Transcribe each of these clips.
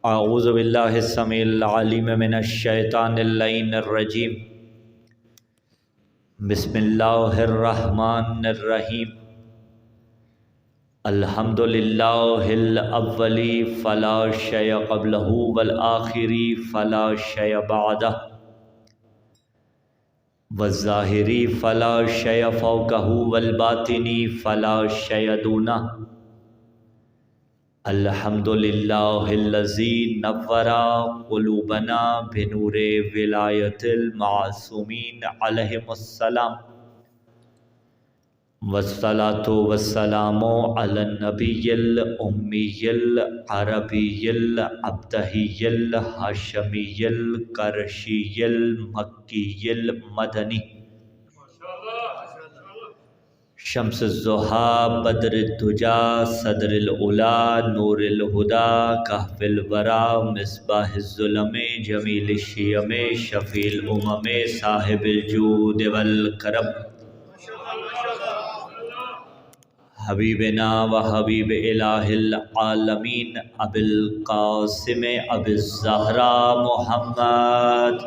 اعوذ باللہ السمیع العلیم من الشیطان اللعین الرجیم بسم اللہ الرحمن الرحیم الحمد للہ الاولی فلا شیء قبلہ والآخری فلا شیء بعدہ والظاہری فلا شیء فوقہ والباطنی فلا شیء دونہ الحمد للہ الذی نور قلوبنا بنور ولایت المعصومین علیہم السلام والصلاة والسلام علی النبی الامی العربی الابتہی الہاشمی القرشی المکی المدنی شمس الضحیٰ بدر الدجا صدر العلا نور الہدی کہف الورا مصباح الظلم جمیل الشیم شفیع الامم صاحب الجود والکرم حبیبنا و حبیب الہ العالمین ابی القاسم ابی الزہرا محمد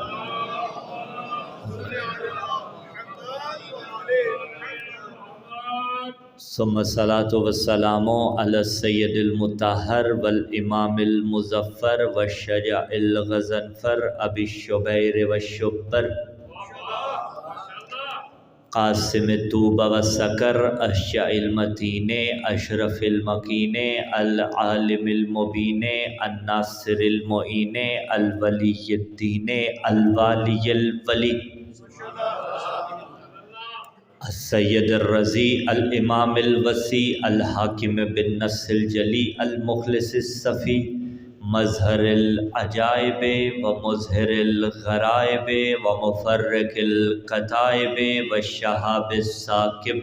ثم الصلاة والسلام علی السید المطہر والامام المظفر والشجاع الغضنفر ابی الشبیر والشبر قاسم الطوبہ والسکر اشجع المتین اشرف المکین العالم المبین الناصر المعین الولی الدین الوالی الولی السید الرضی الامام الوسیع الحاکم بالنص الجلی المخلص الصفی مظہر العجائب و مظہر الغرائب و مفرق الکتائب والشہاب الثاقب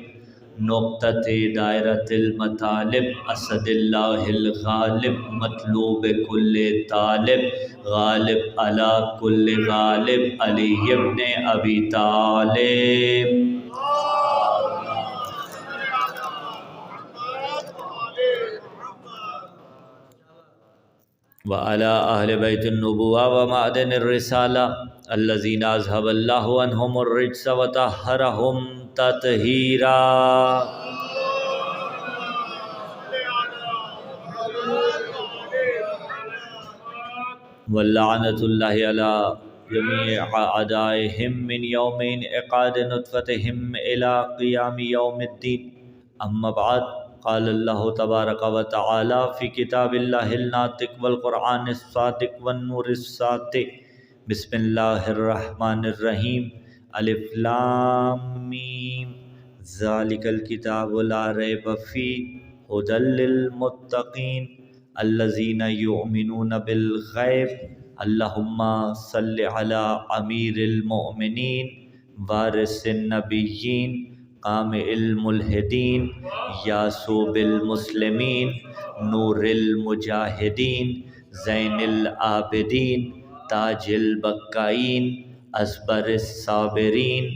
نقطۃ دائرۃ المطالب اسد اللہ الغالب مطلوب کل طالب غالب علی کل غالب علی ابن ابی طالب وعلى أهل بيت النبوة ومعدن الرسالة الذين أذهب الله عنهم الرجس وطهرهم تطهيرا واللعنة الله على جميع أعدائهم من يوم انعقاد نطفتهم إلى قيام يوم الدين أما بعد قال اللہ تبارک و تعالی فی کتاب اللہ الناطق والقرآن الصادق والنور الساطع بسم اللہ الرحمن الرحیم الف لام میم ذالک الکتاب لا ریب فیہ ھدی للمتقین الذین یؤمنون بالغیب اللہم صل علی امیر المؤمنین وارث النبیین قامع الملحدین یاسوب المسلمین نور المجاہدین زین العابدین تاج البکائین اصبر الصابرین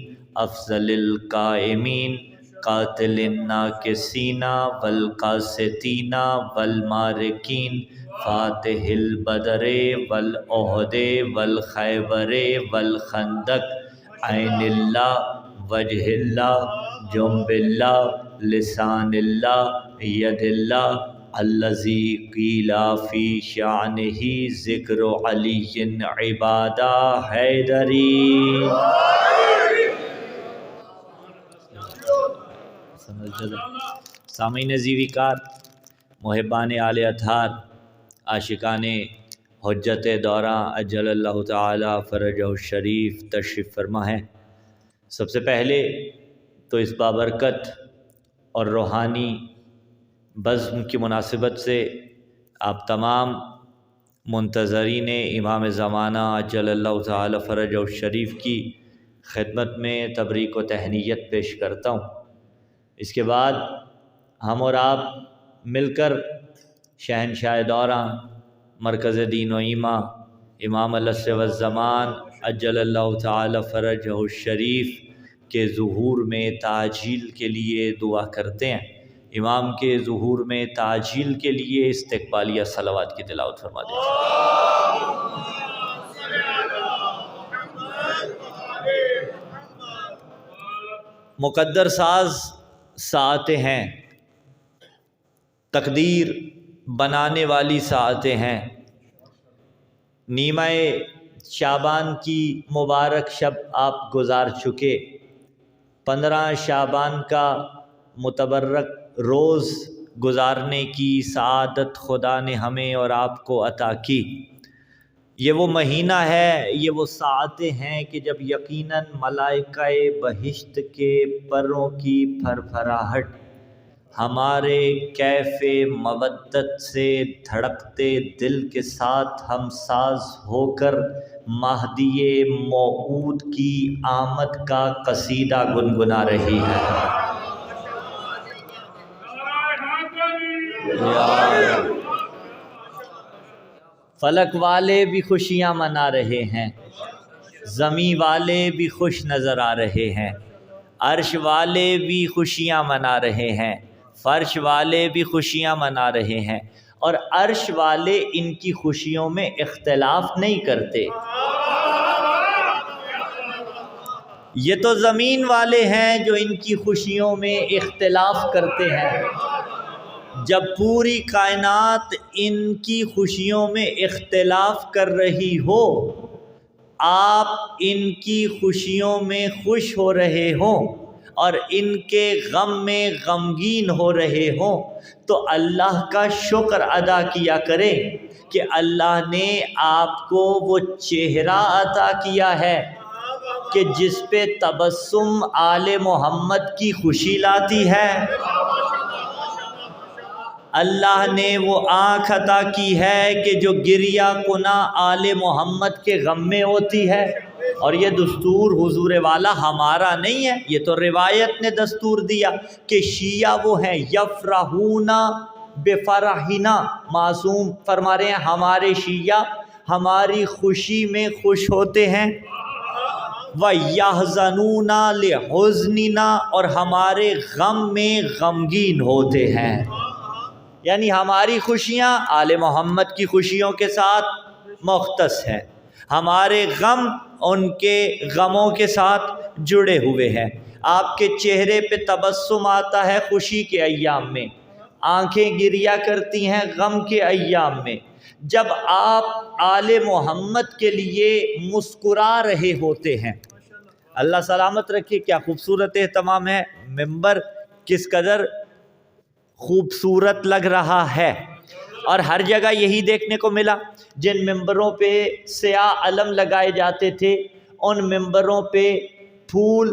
افضل القائمین قاتل الناکسین والقاسطین والمارکین فاتح البدر والاحد والخیبر والخندق عین اللہ وجہ اللہ جنب اللہ لسان اللہ ید اللہ الذی قیل فی شانہ ذکر علی عبادہ حیدری سامعین زیوی کار محبان آل اطہار عاشقان حجت دوراں اجل اللہ تعالی فرجہ الشریف تشریف فرما ہے۔ سب سے پہلے تو اس بابرکت اور روحانی بزم کی مناسبت سے آپ تمام منتظرین امام زمانہ اجل اللہ تعالی فرجہ الشریف کی خدمت میں تبریک و تہنیت پیش کرتا ہوں۔ اس کے بعد ہم اور آپ مل کر شہنشاہ دوراں مرکز دین و ایماں امام العصر والزمان اجل اللہ تعالی فرجہ الشریف کے ظہور میں تعجیل کے لیے دعا کرتے ہیں امام کے ظہور میں تعجیل کے لیے استقبالیہ صلوات کی تلاوت فرما دیجیے۔ مقدر ساز ساعتیں ہیں، تقدیر بنانے والی ساعتیں ہیں۔ نیمہ شعبان کی مبارک شب آپ گزار چکے، 15 شعبان کا متبرک روز گزارنے کی سعادت خدا نے ہمیں اور آپ کو عطا کی۔ یہ وہ مہینہ ہے، یہ وہ ساعتیں ہیں کہ جب یقیناً ملائکہ بہشت کے پروں کی پھرپھراہٹ ہمارے کیف مودت سے دھڑکتے دل کے ساتھ ہم ساز ہو کر مہدی موعود کی آمد کا قصیدہ گنگنا رہی ہے۔ فلک والے بھی خوشیاں منا رہے ہیں، زمین والے بھی خوش نظر آ رہے ہیں، عرش والے بھی خوشیاں منا رہے ہیں، فرش والے بھی خوشیاں منا رہے ہیں، اور عرش والے ان کی خوشیوں میں اختلاف نہیں کرتے۔ یہ تو زمین والے ہیں جو ان کی خوشیوں میں اختلاف کرتے ہیں۔ جب پوری کائنات ان کی خوشیوں میں اختلاف کر رہی ہو، آپ ان کی خوشیوں میں خوش ہو رہے ہوں اور ان کے غم میں غمگین ہو رہے ہوں، تو اللہ کا شکر ادا کیا کریں کہ اللہ نے آپ کو وہ چہرہ عطا کیا ہے کہ جس پہ تبسم آل محمد کی خوشی لاتی ہے۔ اللہ نے وہ آنکھ عطا کی ہے کہ جو گریہ کناں آل محمد کے غم میں ہوتی ہے۔ اور یہ دستور حضور والا ہمارا نہیں ہے، یہ تو روایت نے دستور دیا کہ شیعہ وہ ہیں یفرحون بفرحنا، معصوم فرما رہے ہیں ہمارے شیعہ ہماری خوشی میں خوش ہوتے ہیں، وَيَحْزَنُونَ لِحُزْنِنَا، اور ہمارے غم میں غمگین ہوتے ہیں۔ یعنی ہماری خوشیاں آل محمد کی خوشیوں کے ساتھ مختص ہیں، ہمارے غم ان کے غموں کے ساتھ جڑے ہوئے ہیں۔ آپ کے چہرے پہ تبسم آتا ہے خوشی کے ایام میں، آنکھیں گریہ کرتی ہیں غم کے ایام میں۔ جب آپ آل محمد کے لیے مسکرا رہے ہوتے ہیں، اللہ سلامت رکھے، کیا خوبصورت اہتمام ہے، ممبر کس قدر خوبصورت لگ رہا ہے، اور ہر جگہ یہی دیکھنے کو ملا۔ جن ممبروں پہ سیاہ علم لگائے جاتے تھے، ان ممبروں پہ پھول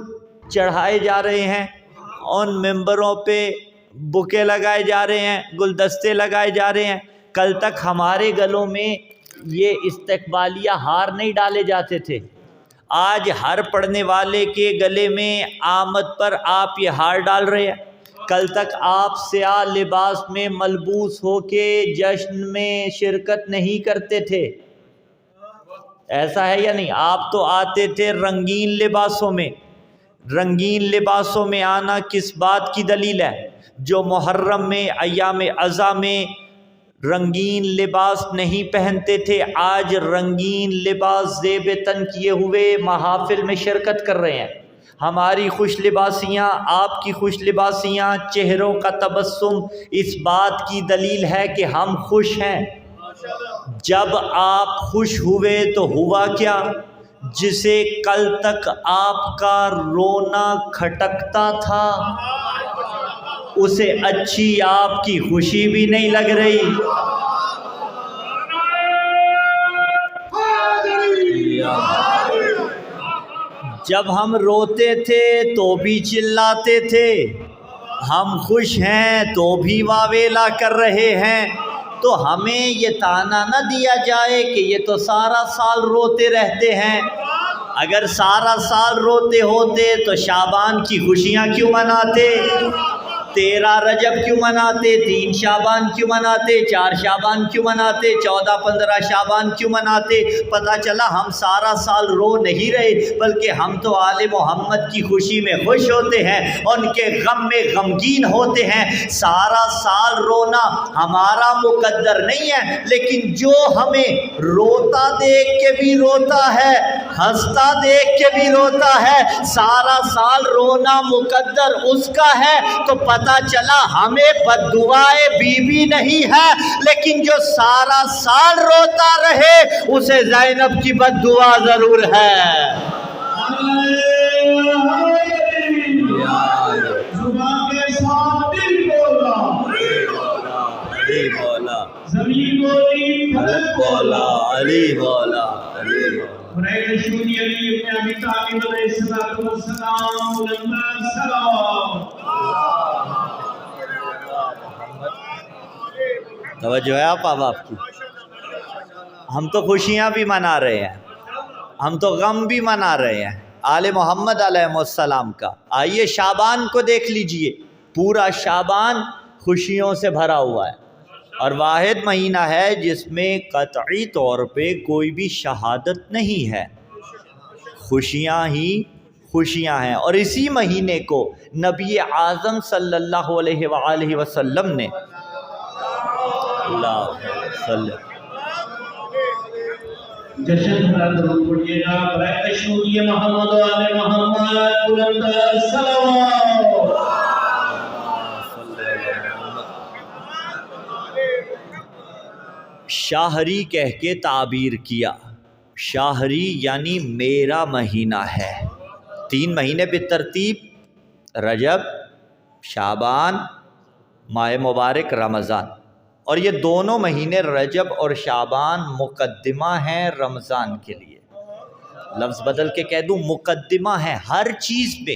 چڑھائے جا رہے ہیں، ان ممبروں پہ بکے لگائے جا رہے ہیں، گلدستے لگائے جا رہے ہیں۔ کل تک ہمارے گلوں میں یہ استقبالیہ ہار نہیں ڈالے جاتے تھے، آج ہر پڑھنے والے کے گلے میں آمد پر آپ یہ ہار ڈال رہے ہیں۔ کل تک آپ سیاہ لباس میں ملبوس ہو کے جشن میں شرکت نہیں کرتے تھے، ایسا ہے یا نہیں؟ آپ تو آتے تھے رنگین لباسوں میں۔ رنگین لباسوں میں آنا کس بات کی دلیل ہے؟ جو محرم میں ایام عزا میں رنگین لباس نہیں پہنتے تھے، آج رنگین لباس زیب تن کیے ہوئے محافل میں شرکت کر رہے ہیں۔ ہماری خوش لباسیاں، آپ کی خوش لباسیاں، چہروں کا تبسم اس بات کی دلیل ہے کہ ہم خوش ہیں۔ جب آپ خوش ہوئے تو ہوا کیا؟ جسے کل تک آپ کا رونا کھٹکتا تھا، اسے اچھی آپ کی خوشی بھی نہیں لگ رہی۔ جب ہم روتے تھے تو بھی چلاتے تھے، ہم خوش ہیں تو بھی واویلا کر رہے ہیں۔ تو ہمیں یہ طعنہ نہ دیا جائے کہ یہ تو سارا سال روتے رہتے ہیں۔ اگر سارا سال روتے ہوتے تو شعبان کی خوشیاں کیوں مناتے؟ 13 رجب کیوں مناتے، 3 شعبان کیوں مناتے، 4 شعبان کیوں مناتے، 14 15 شعبان کیوں مناتے؟ پتہ چلا ہم سارا سال رو نہیں رہے، بلکہ ہم تو آل محمد کی خوشی میں خوش ہوتے ہیں، ان کے غم میں غمگین ہوتے ہیں۔ سارا سال رونا ہمارا مقدر نہیں ہے، لیکن جو ہمیں روتا دیکھ کے بھی روتا ہے، ہنستا دیکھ کے بھی روتا ہے، سارا سال رونا مقدر اس کا ہے، تو پتہ چلا ہمیں بد دعائیں بھی نہیں ہے، لیکن جو سارا سال روتا رہے اسے زینب کی بد دعا ضرور ہے۔ زبان کے ساتھ دل بولا، علی مولا، زمین بولی، فلک بولا، علی مولا، علی مولا۔ برائے شوری علی ابن ابی طالب علیہ السلام، بلند سلام۔ توجہ ہے آپ کی؟ ہم تو خوشیاں بھی منا رہے ہیں، ہم تو غم بھی منا رہے ہیں آل محمد علیہ السلام کا۔ آئیے شعبان کو دیکھ لیجئے، پورا شعبان خوشیوں سے بھرا ہوا ہے، اور واحد مہینہ ہے جس میں قطعی طور پہ کوئی بھی شہادت نہیں ہے، خوشیاں ہی خوشیاں ہیں۔ اور اسی مہینے کو نبی اعظم صلی اللہ علیہ وآلہ وسلم نے اللہ صلی جشن بھرا درود پڑھیے گا، برائے شوری محمد و آل محمد، بلند سلام۔ شاہری کہہ کے تعبیر کیا، شاہری یعنی میرا مہینہ ہے۔ 3 مہینے بالترتیب، رجب، شعبان، ماہ مبارک رمضان، اور یہ دونوں مہینے رجب اور شعبان مقدمہ ہیں رمضان کے لیے۔ لفظ بدل کے کہہ دوں، مقدمہ ہیں ہر چیز پہ،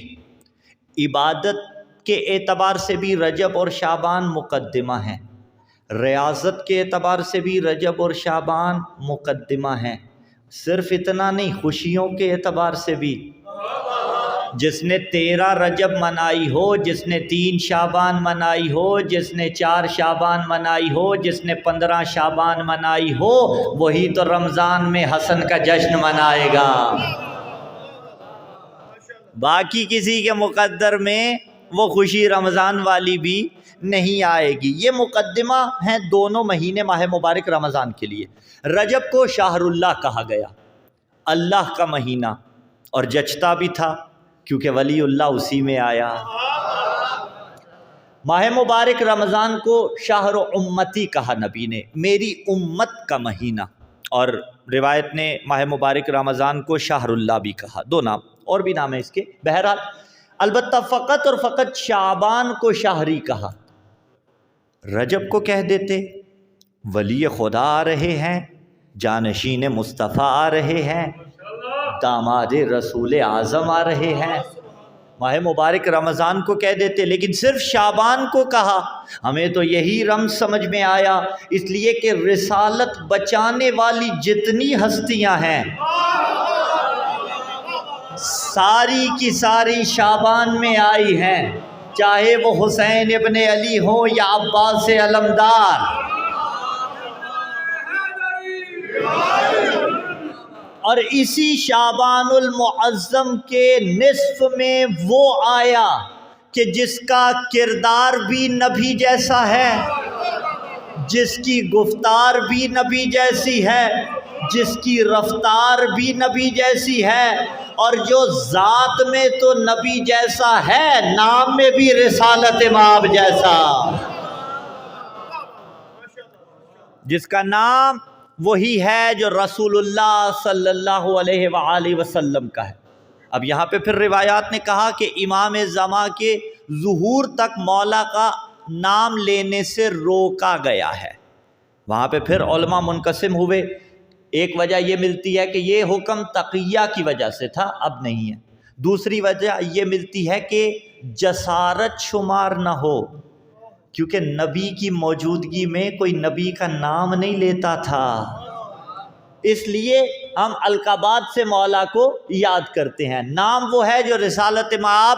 عبادت کے اعتبار سے بھی رجب اور شعبان مقدمہ ہیں، ریاضت کے اعتبار سے بھی رجب اور شعبان مقدمہ ہیں، صرف اتنا نہیں، خوشیوں کے اعتبار سے بھی۔ جس نے 13 رجب منائی ہو، جس نے 3 شعبان منائی ہو، جس نے 4 شعبان منائی ہو، جس نے 15 شعبان منائی ہو، وہی تو رمضان میں حسن کا جشن منائے گا۔ باقی کسی کے مقدر میں وہ خوشی رمضان والی بھی نہیں آئے گی۔ یہ مقدمہ ہیں دونوں مہینے ماہ مبارک رمضان کے لیے۔ رجب کو شہر اللہ کہا گیا، اللہ کا مہینہ، اور جچتا بھی تھا کیونکہ ولی اللہ اسی میں آیا۔ ماہ مبارک رمضان کو شہر امتی کہا نبی نے، میری امت کا مہینہ، اور روایت نے ماہ مبارک رمضان کو شہر اللہ بھی کہا، 2 نام اور بھی نام ہے اس کے۔ بہرحال البتہ فقط اور فقط شعبان کو شہری کہا، رجب کو کہہ دیتے ولی خدا آ رہے ہیں، جانشین مصطفیٰ آ رہے ہیں، داماد رسول اعظم آ رہے ہیں، ماہ مبارک رمضان کو کہہ دیتے، لیکن صرف شعبان کو کہا۔ ہمیں تو یہی رمز سمجھ میں آیا، اس لیے کہ رسالت بچانے والی جتنی ہستیاں ہیں ساری کی ساری شعبان میں آئی ہیں، چاہے وہ حسین ابن علی ہوں یا عباس علمدار۔ اور اسی شعبان المعظم کے نصف میں وہ آیا کہ جس کا کردار بھی نبی جیسا ہے، جس کی گفتار بھی نبی جیسی ہے، جس کی رفتار بھی نبی جیسی ہے، اور جو ذات میں تو نبی جیسا ہے، نام میں بھی رسالت مآب جیسا، جس کا نام وہی ہے جو رسول اللہ صلی اللہ علیہ وآلہ وسلم کا ہے۔ اب یہاں پہ پھر روایات نے کہا کہ امام زماں کے ظہور تک مولا کا نام لینے سے روکا گیا ہے۔ وہاں پہ پھر علماء منقسم ہوئے، ایک وجہ یہ ملتی ہے کہ یہ حکم تقیہ کی وجہ سے تھا، اب نہیں ہے۔ دوسری وجہ یہ ملتی ہے کہ جسارت شمار نہ ہو، کیونکہ نبی کی موجودگی میں کوئی نبی کا نام نہیں لیتا تھا، اس لیے ہم القابات سے مولا کو یاد کرتے ہیں۔ نام وہ ہے جو رسالت مآب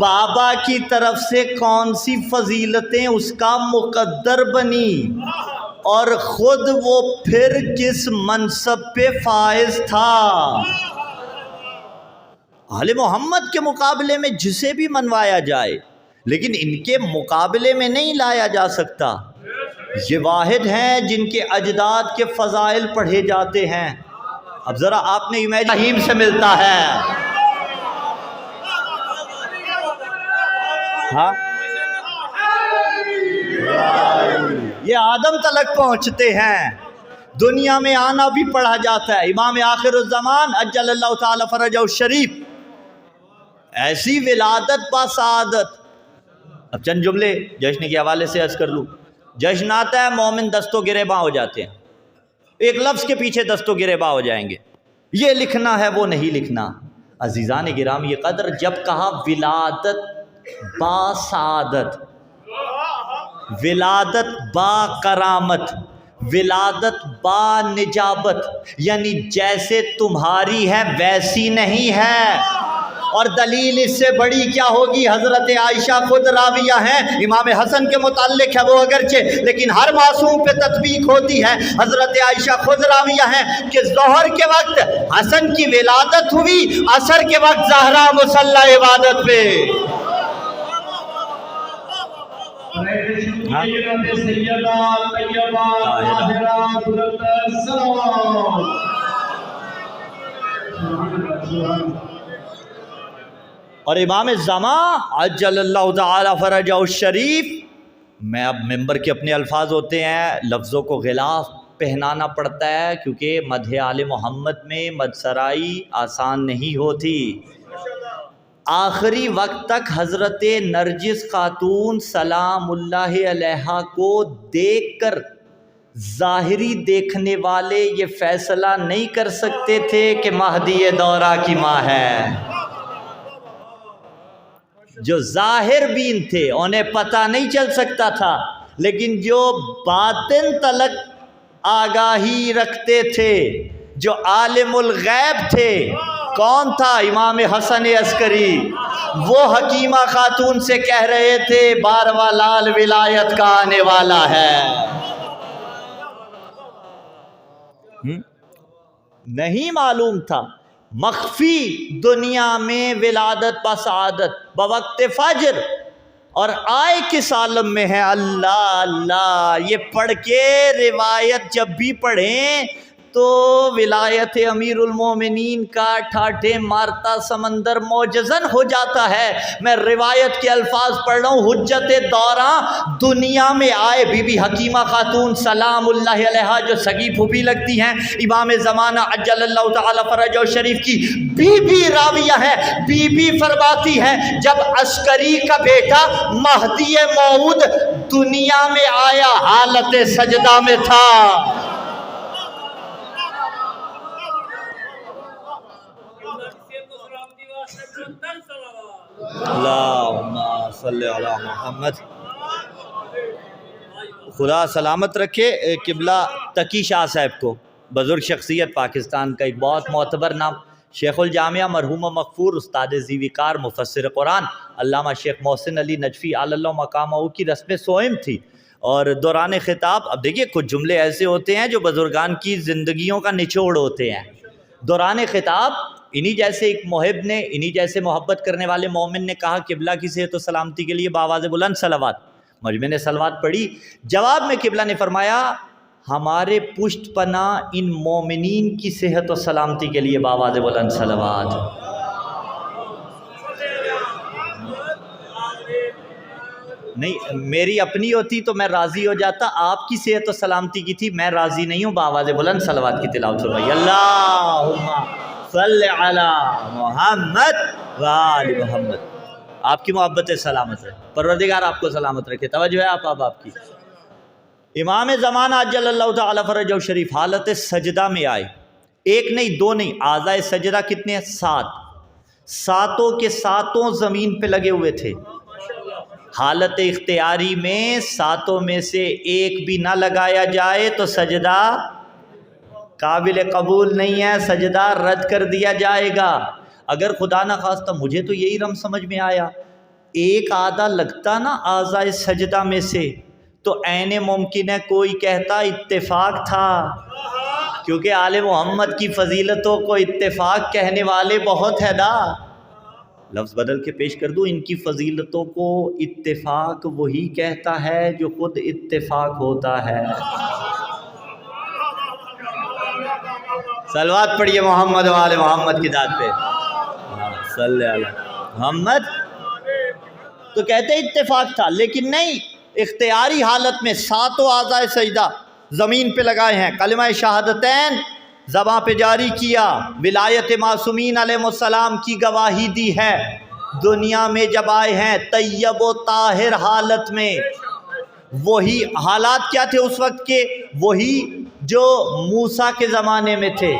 بابا کی طرف سے کون سی فضیلتیں اس کا مقدر بنی، اور خود وہ پھر کس منصب پہ فائز تھا۔ آل محمد کے مقابلے میں جسے بھی منوایا جائے، لیکن ان کے مقابلے میں نہیں لایا جا سکتا۔ یہ واحد ہیں جن کے اجداد کے فضائل پڑھے جاتے ہیں۔ اب ذرا آپ نے ابراہیم سے ملتا ہے، ہاں یہ آدم تلک پہنچتے ہیں، دنیا میں آنا بھی پڑھا جاتا ہے۔ امام آخر الزمان عجل اللہ تعالی فرجہ الشریف، ایسی ولادت با سعادت۔ اب چند جملے جشن کے حوالے سے عرض کر لوں۔ جشن آتا ہے، مومن دست و گریباں ہو جاتے ہیں، ایک لفظ کے پیچھے دست و گریباں ہو جائیں گے، یہ لکھنا ہے وہ نہیں لکھنا۔ عزیزان گرامی قدر، جب کہا ولادت با سعادت، ولادت با کرامت، ولادت با نجابت، یعنی جیسے تمہاری ہے ویسی نہیں ہے۔ اور دلیل اس سے بڑی کیا ہوگی؟ حضرت عائشہ خود راویہ ہیں، امام حسن کے متعلق ہے وہ اگرچہ، لیکن ہر معصوم پہ تطبیق ہوتی ہے۔ حضرت عائشہ خود راویہ ہیں کہ ظہر کے وقت حسن کی ولادت ہوئی، عصر کے وقت زہرا مصلی عبادت پہ۔ اور امام زمان عجل اللہ تعالی فرجہ الشریف، میں اب ممبر کے اپنے الفاظ ہوتے ہیں، لفظوں کو غلاف پہنانا پڑتا ہے، کیونکہ مدح آل محمد میں مدسرائی آسان نہیں ہوتی۔ آخری وقت تک حضرت نرجس خاتون سلام اللہ علیہا کو دیکھ کر ظاہری دیکھنے والے یہ فیصلہ نہیں کر سکتے تھے کہ مہدی دورہ کی ماں ہے۔ جو ظاہر بین تھے انہیں پتہ نہیں چل سکتا تھا، لیکن جو باطن تلک آگاہی رکھتے تھے، جو عالم الغیب تھے، کون تھا؟ امام حسن عسکری۔ وہ حکیمہ خاتون سے کہہ رہے تھے 12واں لال ولایت کا آنے والا ہے۔ نہیں معلوم تھا، مخفی دنیا میں ولادت با سعادت بوقت فجر، اور آئے کس عالم میں ہے؟ اللہ اللہ، یہ پڑھ کے روایت جب بھی پڑھیں تو ولایت امیر المومنین کا ٹھاٹھے مارتا سمندر معجزن ہو جاتا ہے۔ میں روایت کے الفاظ پڑھ رہا ہوں، حجت دوراں دنیا میں آئے بی بی حکیمہ خاتون سلام اللہ علیہا، جو سگی پھوپھی لگتی ہیں امام زمانہ عجل اللہ تعالی فرجہ شریف کی بی بی راویہ ہے۔ بی بی فرماتی ہے جب عسکری کا بیٹا مہدی موعود دنیا میں آیا حالت سجدہ میں تھا۔ اللہم صلی علی محمد۔ خدا سلامت رکھے قبلہ تقی شاہ صاحب کو، بزرگ شخصیت پاکستان کا، ایک بہت معتبر نام، شیخ الجامعہ مرحوم و مغفور استاد زیویکار مفسر قرآن علامہ شیخ محسن علی نجفی علی اللہ مقامہ کی رسم سوئم تھی۔ اور دوران خطاب، اب دیکھیے کچھ جملے ایسے ہوتے ہیں جو بزرگان کی زندگیوں کا نچوڑ ہوتے ہیں۔ دوران خطاب انہی جیسے ایک محب نے، انہی جیسے محبت کرنے والے مومن نے کہا قبلہ کی صحت و سلامتی کے لیے بآواز بلند صلوات۔ مجمع نے صلوات پڑھی، جواب میں قبلہ نے فرمایا ہمارے پشت پناہ ان مومنین کی صحت و سلامتی کے لیے بآواز بلند صلوات۔ نہیں، میری اپنی ہوتی تو میں راضی ہو جاتا، آپ کی صحت و سلامتی کی تھی، میں راضی نہیں ہوں، بآواز بلند صلوات کی تلاوت فرمائیے۔ اللہم صلی علی محمد وآل محمد۔ آپ کی محبت سلامت رہے، پروردگار آپ کو سلامت رکھے۔ توجہ ہے آپ کی۔ امام زمانہ عجل اللہ تعالی فرجہ شریف حالت سجدہ میں آئے، ایک نہیں دو نہیں، اعضائے سجدہ کتنے ہیں؟ 7، ساتوں کے ساتوں زمین پہ لگے ہوئے تھے۔ حالت اختیاری میں ساتوں میں سے ایک بھی نہ لگایا جائے تو سجدہ قابل قبول نہیں ہے، سجدہ رد کر دیا جائے گا۔ اگر خدا نہ خواستہ، مجھے تو یہی رم سمجھ میں آیا ایک آدھا لگتا نا اعضائے سجدہ میں سے تو عین ممکن ہے کوئی کہتا اتفاق تھا، کیونکہ آل محمد کی فضیلتوں کو اتفاق کہنے والے بہت ہے نا۔ لفظ بدل کے پیش کر دوں، ان کی فضیلتوں کو اتفاق وہی کہتا ہے جو خود اتفاق ہوتا ہے۔ صلوات پڑھیے محمد و آل محمد کی ذات پہ، صلی اللہ علیہ محمد۔ تو کہتے اتفاق تھا، لیکن نہیں، اختیاری حالت میں ساتوں اعضائے سجدہ زمین پہ لگائے ہیں، کلمہ شہادتین زباں پہ جاری کیا، ولایت معصومین علیہ السلام کی گواہی دی ہے، دنیا میں جب آئے ہیں طیب و طاہر حالت میں۔ وہی حالات کیا تھے اس وقت کے؟ وہی جو موسیٰ کے زمانے میں تھے،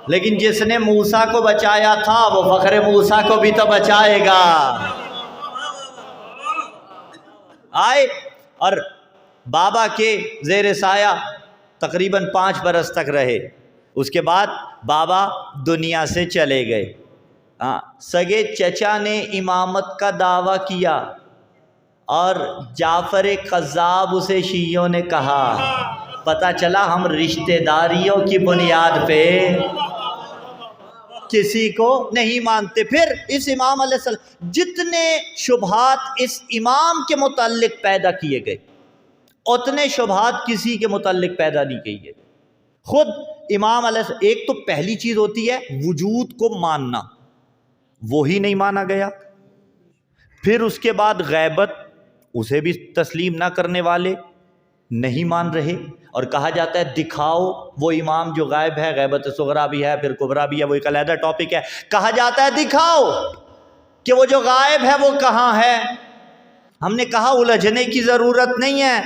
لیکن جس نے موسیٰ کو بچایا تھا وہ فخر موسیٰ کو بھی تو بچائے گا۔ آئے اور بابا کے زیر سایہ تقریباً 5 برس تک رہے، اس کے بعد بابا دنیا سے چلے گئے۔ سگے چچا نے امامت کا دعویٰ کیا اور جعفر قذاب اسے شیعوں نے کہا، پتہ چلا ہم رشتہ داریوں کی بنیاد پہ کسی کو نہیں مانتے۔ پھر اس امام علیہ السلام جتنے شبہات اس امام کے متعلق پیدا کیے گئے اتنے شبہات کسی کے متعلق پیدا نہیں کی گئے۔ خود امام علیہ السلام، ایک تو پہلی چیز ہوتی ہے وجود کو ماننا، وہی نہیں مانا گیا۔ پھر اس کے بعد غیبت، اسے بھی تسلیم نہ کرنے والے نہیں مان رہے، اور کہا جاتا ہے دکھاؤ وہ امام جو غائب ہے، غیبت صغرا بھی ہے پھر کبرا بھی ہے، وہ ایک علیحدہ ٹاپک ہے۔ کہا جاتا ہے دکھاؤ کہ وہ جو غائب ہے وہ کہاں ہے۔ ہم نے کہا الجھنے کی ضرورت نہیں ہے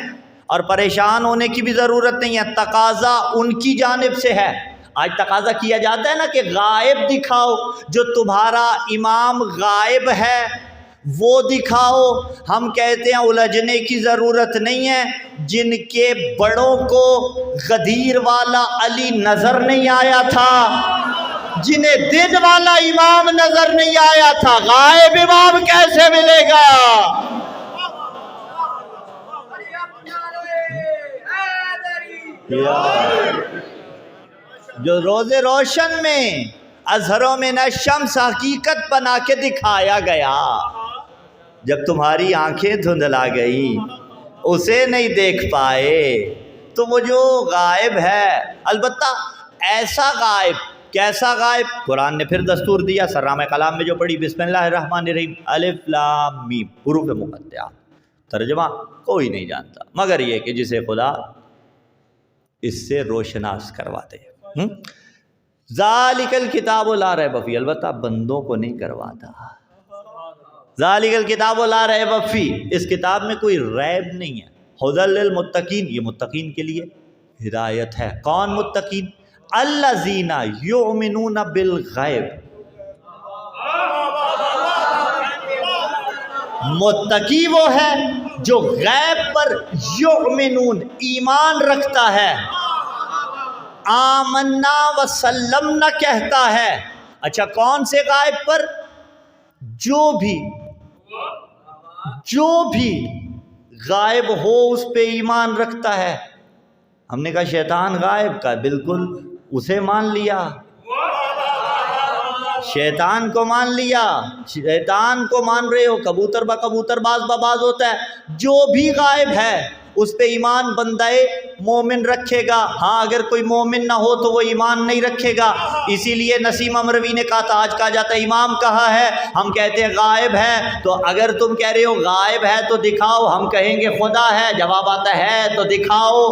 اور پریشان ہونے کی بھی ضرورت نہیں ہے، تقاضا ان کی جانب سے ہے۔ آج تقاضا کیا جاتا ہے نا کہ غائب دکھاؤ، جو تمہارا امام غائب ہے وہ دکھاؤ۔ ہم کہتے ہیں الجھنے کی ضرورت نہیں ہے، جن کے بڑوں کو غدیر والا علی نظر نہیں آیا تھا، جنہیں دن والا امام نظر نہیں آیا تھا، غائب امام کیسے ملے گا؟ جو روز روشن میں اظہروں میں نہ شمس حقیقت بنا کے دکھایا گیا، جب تمہاری آنکھیں دھندلا گئی اسے نہیں دیکھ پائے، تو وہ جو غائب ہے، البتہ ایسا غائب، کیسا غائب؟ قرآن نے پھر دستور دیا، سرنامہ کلام میں جو پڑھی، بسم اللہ الرحمن الرحیم، الف لام میم، حروف مقطعات، ترجمہ کوئی نہیں جانتا مگر یہ کہ جسے خدا اس سے روشناس کروا دے۔ ذالک الکتاب لا ریب فیہ، البتہ بندوں کو نہیں کرواتا۔ ذالک الکتاب لا ریب فیہ، اس کتاب میں کوئی ریب نہیں ہے۔ ھدی للمتقین، یہ متقین کے لیے ہدایت ہے۔ کون متقین؟ الذین یؤمنون بالغیب، متقی وہ ہے جو غیب پر یؤمنون، ایمان رکھتا ہے، آمنا وسلمنا کہتا ہے۔ اچھا کون سے غائب پر؟ جو بھی غائب ہو اس پہ ایمان رکھتا ہے۔ ہم نے کہا شیطان غائب کا، بالکل اسے مان لیا، شیطان کو مان لیا، شیطان کو مان رہے ہو، کبوتر با کبوتر باز با باز ہوتا ہے۔ جو بھی غائب ہے اس پہ ایمان بندہ مومن رکھے گا۔ ہاں اگر کوئی مومن نہ ہو تو وہ ایمان نہیں رکھے گا۔ اسی لیے نسیم امروی نے کہا تھا، آج کہا جاتا ہے امام کہاں ہے، ہم کہتے ہیں غائب ہے، تو اگر تم کہہ رہے ہو غائب ہے تو دکھاؤ، ہم کہیں گے خدا ہے، جواب آتا ہے تو دکھاؤ،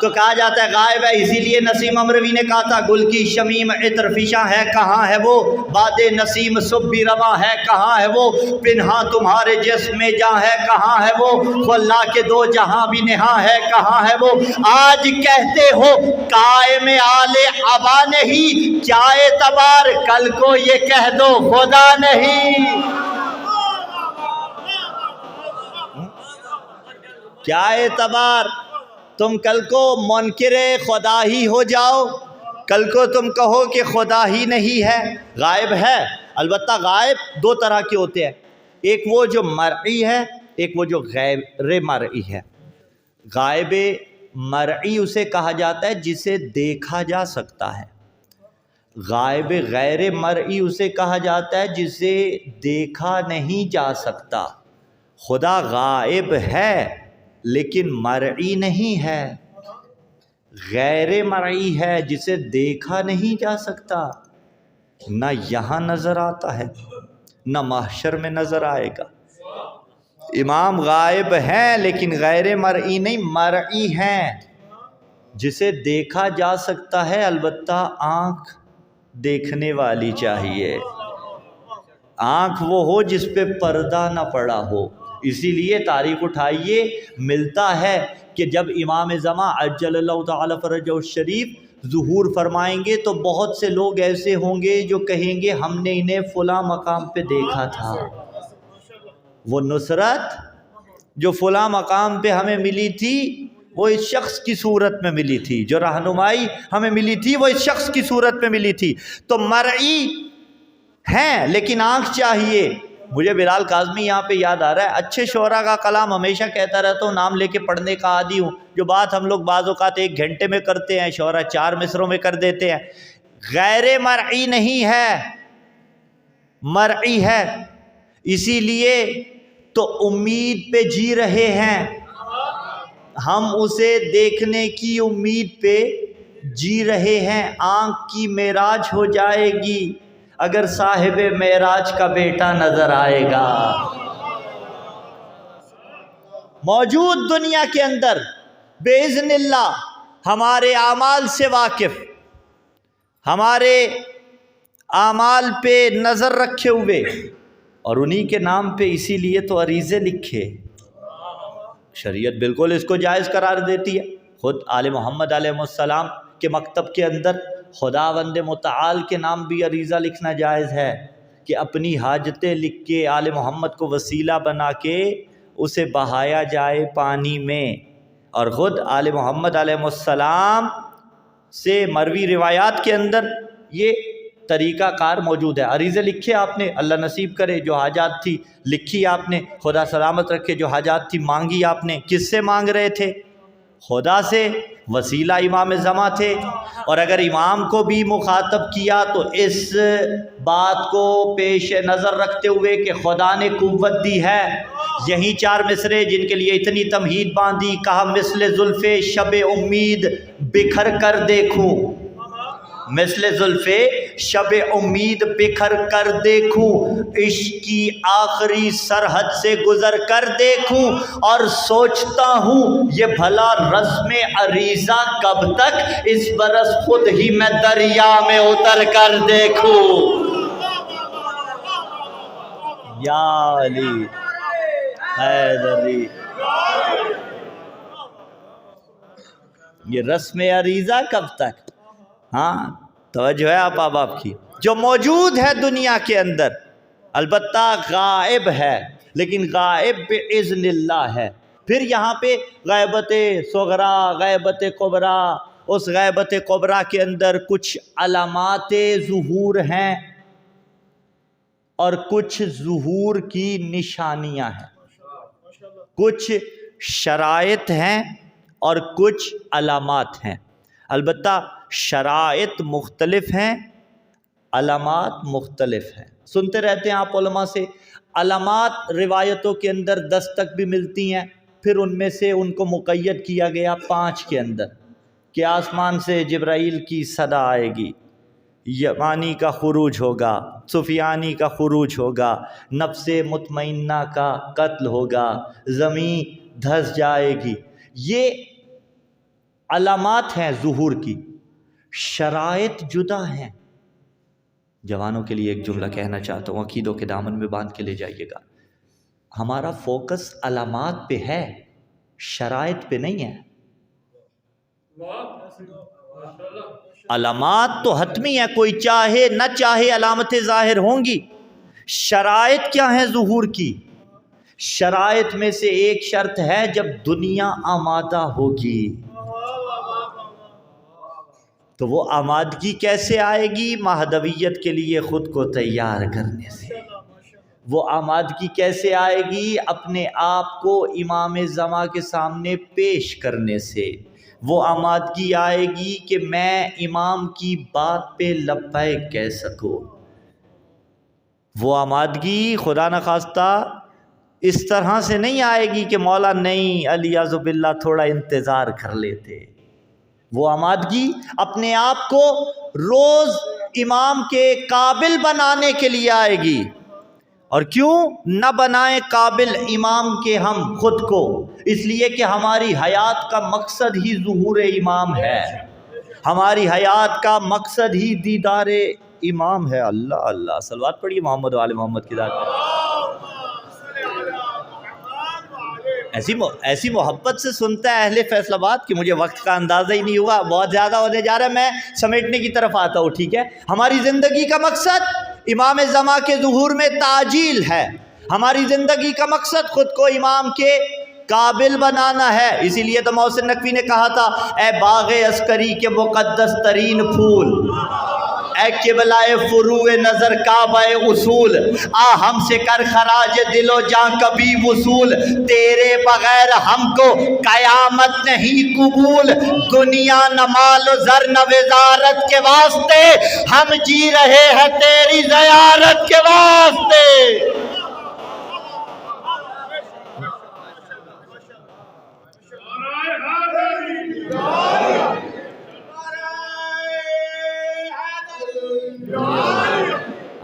تو کہا جاتا ہے غائب ہے۔ اسی لیے نسیم امروی نے کہا تھا، گل کی شمیم عطر فشاں ہے کہاں ہے وہ، باد نسیم صبح رواں ہے کہاں ہے وہ، پنہاں تمہارے جسم میں جہاں ہے کہاں ہے وہ، اللہ کے دو جہاں بھی نہاں ہے کہاں ہے وہ۔ آج کہتے ہو قائم آل عبا نہیں، کیا اعتبار، کل کو یہ کہہ دو خدا نہیں۔ کیا اعتبار، تم کل کو منکر خدا ہی ہو جاؤ، کل کو تم کہو کہ خدا ہی نہیں ہے۔ غائب ہے، البتہ غائب دو طرح کے ہوتے ہیں، ایک وہ جو مرئی ہے، ایک وہ جو غیر مرئی ہے۔ غائب مرئی اسے کہا جاتا ہے جسے دیکھا جا سکتا ہے، غائب غیر مرئی اسے کہا جاتا ہے جسے دیکھا نہیں جا سکتا۔ خدا غائب ہے لیکن مرئی نہیں ہے، غیر مرئی ہے جسے دیکھا نہیں جا سکتا، نہ یہاں نظر آتا ہے نہ محشر میں نظر آئے گا۔ امام غائب ہیں لیکن غیر مرئی نہیں، مرئی ہیں، جسے دیکھا جا سکتا ہے، البتہ آنکھ دیکھنے والی چاہیے، آنکھ وہ ہو جس پہ پردہ نہ پڑا ہو۔ اسی لیے تاریخ اٹھائیے، ملتا ہے کہ جب امام زمان عجل اللہ تعالی فرجہ الشریف ظہور فرمائیں گے تو بہت سے لوگ ایسے ہوں گے جو کہیں گے ہم نے انہیں فلاں مقام پہ دیکھا تھا، وہ نصرت جو فلاں مقام پہ ہمیں ملی تھی وہ اس شخص کی صورت میں ملی تھی، جو رہنمائی ہمیں ملی تھی وہ اس شخص کی صورت میں ملی تھی۔ تو مرئی ہیں لیکن آنکھ چاہیے۔ مجھے بلال کاظمی یہاں پہ یاد آ رہا ہے، اچھے شعراء کا کلام ہمیشہ کہتا رہتا ہوں، نام لے کے پڑھنے کا عادی ہوں، جو بات ہم لوگ بعض اوقات 1 گھنٹے میں کرتے ہیں شعراء 4 مصروں میں کر دیتے ہیں۔ غیر مرئی نہیں ہے، مرئی ہے، اسی لیے تو امید پہ جی رہے ہیں، ہم اسے دیکھنے کی امید پہ جی رہے ہیں۔ آنکھ کی معراج ہو جائے گی اگر صاحب معراج کا بیٹا نظر آئے گا۔ موجود دنیا کے اندر باذن اللہ ہمارے اعمال سے واقف، ہمارے اعمال پہ نظر رکھے ہوئے، اور انہی کے نام پہ اسی لیے تو عریضے لکھے۔ شریعت بالکل اس کو جائز قرار دیتی ہے۔ خود آل محمد علیہ السلام کے مکتب کے اندر خداوند متعال کے نام بھی عریضہ لکھنا جائز ہے کہ اپنی حاجتیں لکھ کے آل محمد کو وسیلہ بنا کے اسے بہایا جائے پانی میں۔ اور خود آل محمد علیہ السلام سے مروی روایات کے اندر یہ طریقہ کار موجود ہے۔ عریضے لکھے آپ نے، اللہ نصیب کرے، جو حاجات تھی لکھی آپ نے، خدا سلامت رکھے، جو حاجات تھی مانگی آپ نے۔ کس سے مانگ رہے تھے؟ خدا سے، وسیلہ امام زمان تھے۔ اور اگر امام کو بھی مخاطب کیا تو اس بات کو پیش نظر رکھتے ہوئے کہ خدا نے قوت دی ہے۔ یہی 4 مصرے جن کے لیے اتنی تمہید باندھی، کہا مثل زلف شب امید بکھر کر دیکھوں، مثل زلف شب امید بکھر کر دیکھوں، عشق کی آخری سرحد سے گزر کر دیکھوں، اور سوچتا ہوں یہ بھلا رسم عریضہ کب تک، اس برس خود ہی میں دریا میں اتر کر دیکھوں۔ یا علی حیدری، یہ رسم عریضہ کب تک؟ ہاں توجہ ہے آپ احباب کی، جو موجود ہے دنیا کے اندر، البتہ غائب ہے لیکن غائب باذن اللہ ہے۔ پھر یہاں پہ غیبت صغرا، غیبت کبرا، اس غیبت کبرا کے اندر کچھ علامات ظہور ہیں اور کچھ ظہور کی نشانیاں ہیں، کچھ شرائط ہیں اور کچھ علامات ہیں۔ البتہ شرائط مختلف ہیں، علامات مختلف ہیں۔ سنتے رہتے ہیں آپ علماء سے، علامات روایتوں کے اندر 10 تک بھی ملتی ہیں، پھر ان میں سے ان کو مقید کیا گیا 5 کے اندر کہ آسمان سے جبرائیل کی صدا آئے گی، یمانی کا خروج ہوگا، سفیانی کا خروج ہوگا، نفس مطمئنہ کا قتل ہوگا، زمین دھس جائے گی۔ یہ علامات ہیں ظہور کی، شرائط جدا ہیں۔ جوانوں کے لیے ایک جملہ کہنا چاہتا ہوں، عقیدوں کے دامن میں باندھ کے لے جائیے گا۔ ہمارا فوکس علامات پہ ہے، شرائط پہ نہیں ہے۔ علامات تو حتمی ہیں، کوئی چاہے نہ چاہے علامتیں ظاہر ہوں گی۔ شرائط کیا ہیں ظہور کی؟ شرائط میں سے ایک شرط ہے جب دنیا آمادہ ہوگی۔ تو وہ آمادگی کیسے آئے گی؟ مہدویت کے لیے خود کو تیار کرنے سے۔ وہ آمادگی کیسے آئے گی؟ اپنے آپ کو امام زماں کے سامنے پیش کرنے سے وہ آمادگی آئے گی کہ میں امام کی بات پہ لبیک کہہ سکوں۔ وہ آمادگی خدا نخواستہ اس طرح سے نہیں آئے گی کہ مولا نہیں الیاذ باللہ تھوڑا انتظار کر لیتے۔ وہ آمادگی اپنے آپ کو روز امام کے قابل بنانے کے لیے آئے گی۔ اور کیوں نہ بنائیں قابل امام کے ہم خود کو؟ اس لیے کہ ہماری حیات کا مقصد ہی ظہور امام ہے، ہماری حیات کا مقصد ہی دیدار امام ہے۔ اللہ اللہ، صلوات پڑھیے محمد و آل محمد کی ذات پر۔ ایسی محبت سے سنتا ہے اہل فیصل آباد کہ مجھے وقت کا اندازہ ہی نہیں ہوا، بہت زیادہ ہونے جا رہا ہے، میں سمیٹنے کی طرف آتا ہوں، ٹھیک ہے؟ ہماری زندگی کا مقصد امام زماں کے ظہور میں تعجیل ہے، ہماری زندگی کا مقصد خود کو امام کے قابل بنانا ہے۔ اسی لیے تو محسن نقوی نے کہا تھا اے باغ عسکری کے مقدس ترین پھول، اے قبلہ فروع نظر کعبہ اصول، آ ہم سے کر خراج دل و جان کبھی وصول، تیرے بغیر ہم کو قیامت نہیں قبول، دنیا نہ مال و زر نہ وزارت کے واسطے، ہم جی رہے ہیں تیری زیارت کے واسطے۔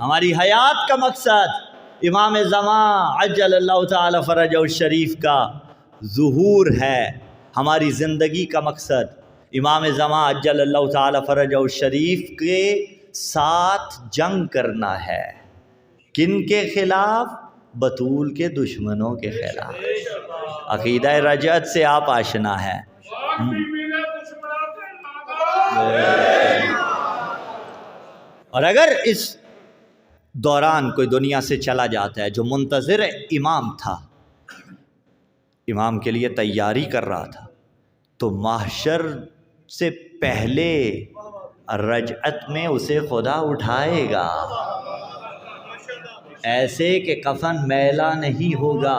ہماری حیات کا مقصد امام زمان عجل اللہ تعالی فرجہ الشریف کا ظہور ہے، ہماری زندگی کا مقصد امام زمان عجل اللہ تعالی فرجہ الشریف کے ساتھ جنگ کرنا ہے۔ کن کے خلاف؟ بطول کے دشمنوں کے خلاف۔ عقیدہ رجعت سے آپ آشنا ہیں۔ اور اگر اس دوران کوئی دنیا سے چلا جاتا ہے جو منتظر امام تھا، امام کے لیے تیاری کر رہا تھا، تو محشر سے پہلے رجعت میں اسے خدا اٹھائے گا، ایسے کہ کفن میلا نہیں ہوگا۔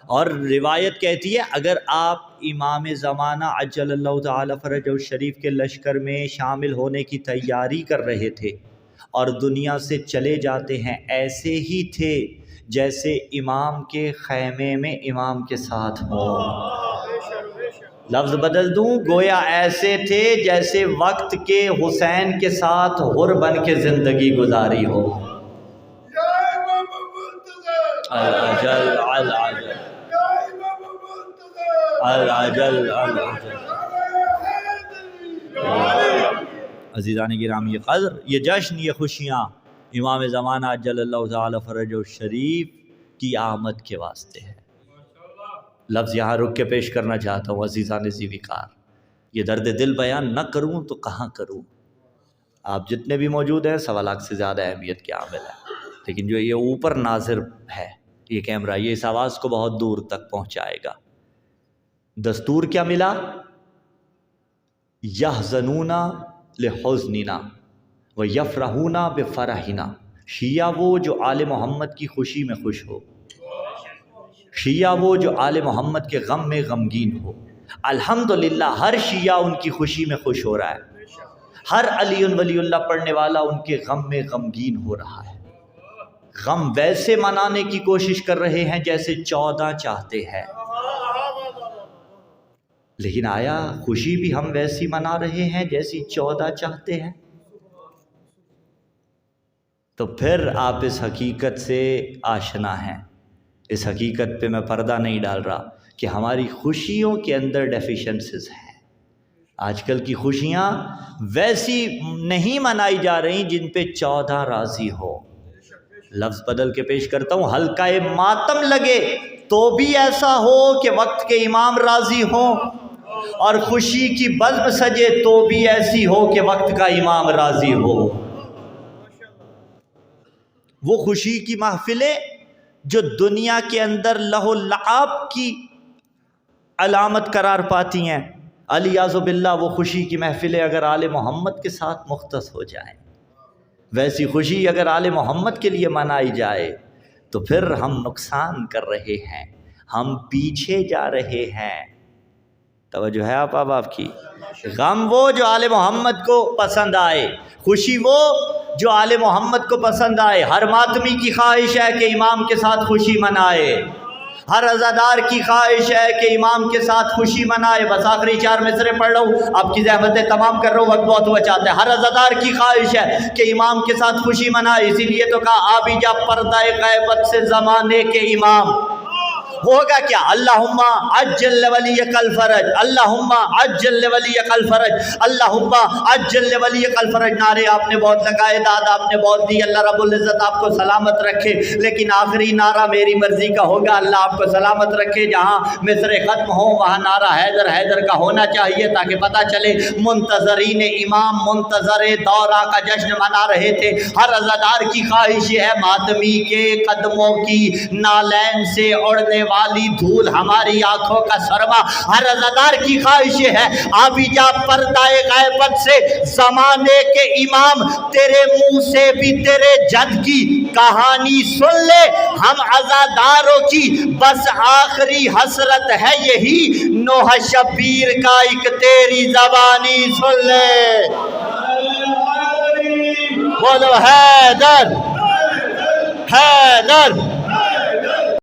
اور روایت کہتی ہے اگر آپ امام زمانہ عجل اللہ تعالی فرجہ الشریف کے لشکر میں شامل ہونے کی تیاری کر رہے تھے اور دنیا سے چلے جاتے ہیں، ایسے ہی تھے جیسے امام کے خیمے میں امام کے ساتھ ہوں۔ لفظ بدل دوں، گویا ایسے تھے جیسے وقت کے حسین کے ساتھ حر بن کے زندگی گزاری ہو۔ العجل العجل العجل العجل۔ عزیزان گرامی قدر، یہ جشن، یہ خوشیاں امام زمانہ عجل اللہ تعالی فرجہ الشریف کی آمد کے واسطے ہے۔ لفظ یہاں رک کے پیش کرنا چاہتا ہوں عزیزان ذی وقار، یہ درد دل بیان نہ کروں تو کہاں کروں۔ آپ جتنے بھی موجود ہیں 1.25 لاکھ سے زیادہ اہمیت کے عامل ہیں، لیکن جو یہ اوپر ناظر ہے یہ کیمرہ، یہ اس آواز کو بہت دور تک پہنچائے گا۔ دستور کیا ملا؟ یحزنون لحزننا ویفرحون بفرحنا۔ شیعہ وہ جو آل محمد کی خوشی میں خوش ہو، شیعہ وہ جو آل محمد کے غم میں غمگین ہو۔ الحمدللہ ہر شیعہ ان کی خوشی میں خوش ہو رہا ہے، ہر علی ولی اللہ پڑھنے والا ان کے غم میں غمگین ہو رہا ہے۔ غم ویسے منانے کی کوشش کر رہے ہیں جیسے 14 چاہتے ہیں، لیکن آیا خوشی بھی ہم ویسی منا رہے ہیں جیسی 14 چاہتے ہیں؟ تو پھر آپ اس حقیقت سے آشنا ہیں۔ اس حقیقت پہ میں پردہ نہیں ڈال رہا کہ ہماری خوشیوں کے اندر ڈیفیشنسز ہیں۔ آج کل کی خوشیاں ویسی نہیں منائی جا رہی جن پہ 14 راضی ہو۔ لفظ بدل کے پیش کرتا ہوں، حلقہ ماتم لگے تو بھی ایسا ہو کہ وقت کے امام راضی ہوں، اور خوشی کی بزم سجے تو بھی ایسی ہو کہ وقت کا امام راضی ہو۔ وہ خوشی کی محفلیں جو دنیا کے اندر لہو لعاب کی علامت قرار پاتی ہیں، علیاذ باللہ وہ خوشی کی محفلیں اگر آل محمد کے ساتھ مختص ہو جائیں، ویسی خوشی اگر آل محمد کے لیے منائی جائے تو پھر ہم نقصان کر رہے ہیں، ہم پیچھے جا رہے ہیں۔ توجہ ہے آپ کی؟ غم وہ جو آل محمد کو پسند آئے، خوشی وہ جو آل محمد کو پسند آئے۔ ہر ماتمی کی خواہش ہے کہ امام کے ساتھ خوشی منائے، ہر عزادار کی خواہش ہے کہ امام کے ساتھ خوشی منائے۔ بس آخری 4 مصرے پڑھ رہا ہوں، آپ کی زحمتیں تمام کر رہا ہوں، وقت بہت بچاتا ہے۔ ہر عزادار کی خواہش ہے کہ امام کے ساتھ خوشی منائے، اسی لیے تو کہا آبی جا پردہ غیبت سے زمانے کے امام۔ ہوگا کیا؟ اللہم عجل لولیک الفرج، اللہم عجل لولیک الفرج، اللہم عجل لولیک الفرج۔ نعرے آپ نے بہت لگائے، داد آپ نے بہت دی، اللہ رب العزت آپ کو سلامت رکھے، لیکن آخری نعرہ میری مرضی کا ہوگا، اللہ آپ کو سلامت رکھے۔ جہاں مصر ختم ہو وہاں نعرہ حیدر حیدر کا ہونا چاہیے، تاکہ پتہ چلے منتظرین امام منتظر دورہ کا جشن منا رہے تھے۔ ہر عزادار کی خواہش ہے ماتمی کے قدموں کی نالین سے اڑنے والی دھول ہماری آنکھوں کا سرما۔ ہر عزادار کی خواہش ہے آبی جا پردہ غیبت سے زمانے کے امام، تیرے منہ سے بھی تیرے جد کی کہانی سن لے، ہم عزاداروں کی بس آخری حسرت ہے یہی، نوح شبیر کا ایک تیری زبانی سن لے۔ بولو حیدر حیدر۔